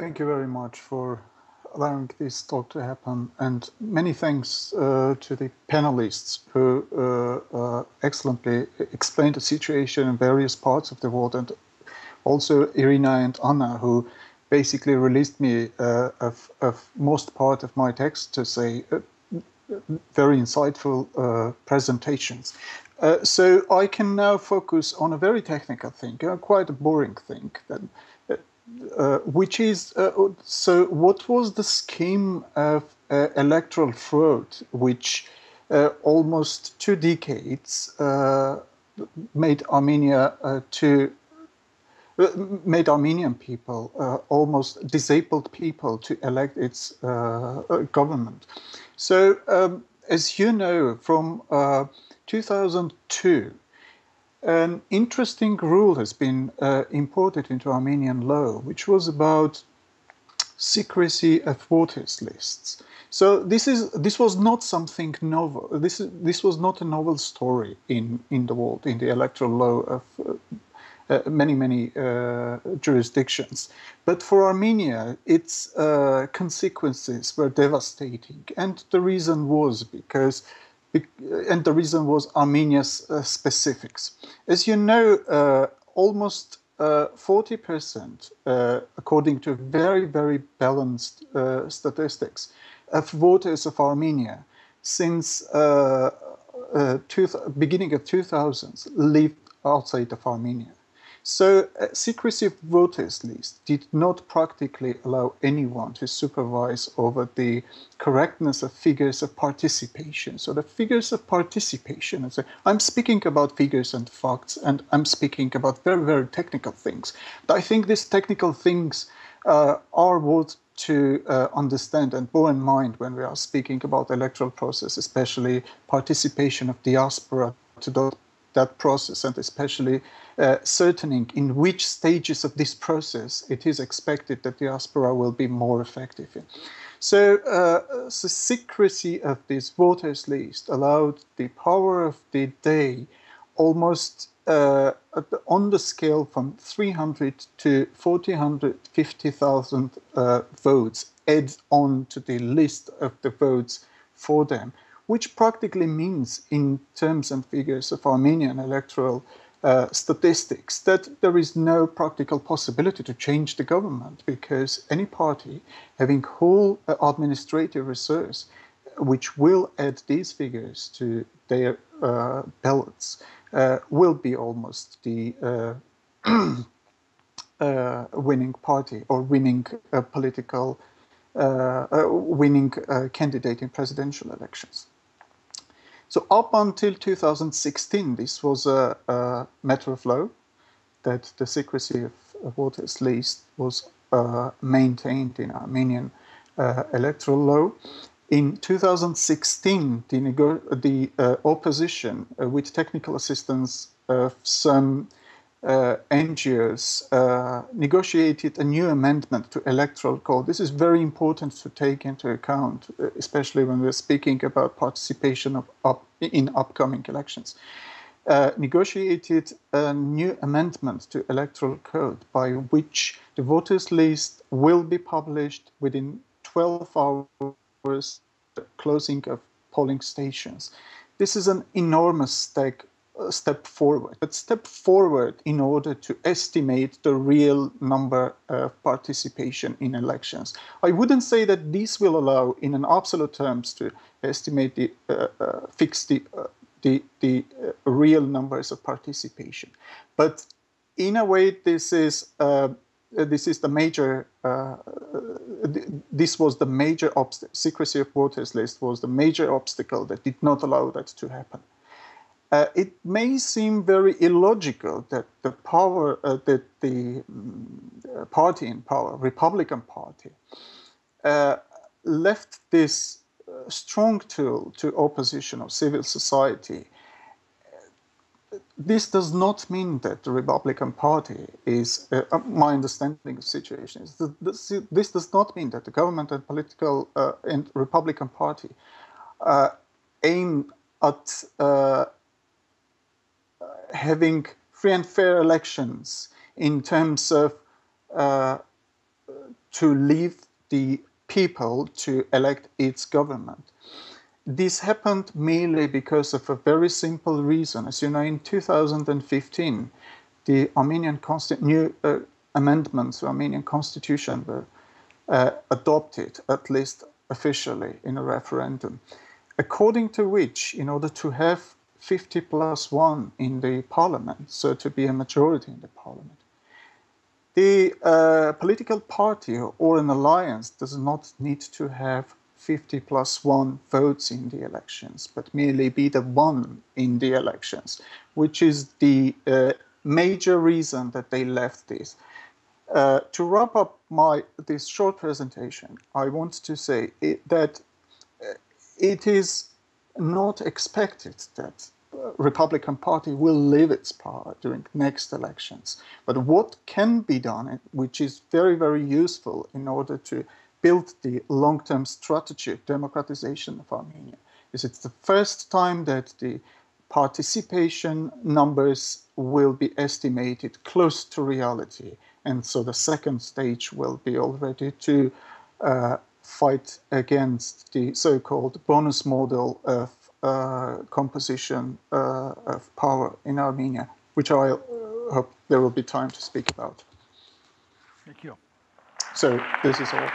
Thank you very much for allowing this talk to happen, and many thanks to the panelists who excellently explained the situation in various parts of the world, and also Irina and Anna, who basically released me of most part of my text to say very insightful presentations. So I can now focus on a very technical thing, quite a boring thing, that, which is, so what was the scheme of electoral fraud, which almost 2 decades made Armenia made Armenian people, almost disabled people, to elect its government. So, as you know, from 2002, an interesting rule has been imported into Armenian law, which was about secrecy of voters lists. So this was not something novel. This was not a novel story in the world, in the electoral law of many jurisdictions. But for Armenia, its consequences were devastating, and the reason was Armenia's specifics. As you know, almost 40%, according to very balanced statistics, of voters of Armenia since beginning of 2000s lived outside of Armenia. So secrecy of voters list did not practically allow anyone to supervise over the correctness of figures of participation. So the figures of participation, I'm speaking about figures and facts, and I'm speaking about very technical things. But I think these technical things are worth to understand and bear in mind when we are speaking about the electoral process, especially participation of diaspora to that process, and especially ascertaining in which stages of this process it is expected that diaspora will be more effective in. So the secrecy of this voters list allowed the power of the day almost on the scale from 300 to 450,000 votes add on to the list of the votes for them, which practically means, in terms and figures of Armenian electoral statistics, that there is no practical possibility to change the government, because any party having whole administrative resource which will add these figures to their ballots will be almost the winning party, or winning political winning candidate in presidential elections. So up until 2016, this was a matter of law, that the secrecy of voters list was maintained in Armenian electoral law. In 2016, the opposition, with technical assistance of some NGOs, negotiated a new amendment to electoral code. This is very important to take into account, especially when we're speaking about participation in upcoming elections. Negotiated a new amendment to electoral code by which the voters list will be published within 12 hours closing of polling stations. This is an enormous step forward, but step forward in order to estimate the real number of participation in elections. I wouldn't say that this will allow, in an absolute terms, to estimate fix the real numbers of participation, but in a way, this is the major. This was the major obstacle. Secrecy of voters list was the major obstacle that did not allow that to happen. It may seem very illogical that the power, that the party in power, Republican Party, left this strong tool to opposition of civil society. This does not mean that the Republican Party is, my understanding of the situation is, this does not mean that the government and political and Republican Party aim at having free and fair elections in terms of to leave the people to elect its government. This happened merely because of a very simple reason. As you know, in 2015, the Armenian new amendments to the Armenian constitution were adopted, at least officially, in a referendum, according to which, in order to have 50+1 in the parliament, so to be a majority in the parliament, the political party or an alliance does not need to have 50+1 votes in the elections, but merely be the one in the elections, which is the major reason that they left this. To wrap up this short presentation, I want to say that it is not expected that Republican Party will leave its power during next elections. But what can be done, which is very, very useful in order to build the long-term strategy of democratization of Armenia, is it's the first time that the participation numbers will be estimated close to reality. And so the second stage will be already to fight against the so-called bonus model of composition of power in Armenia, which I hope there will be time to speak about. Thank you. So this is all.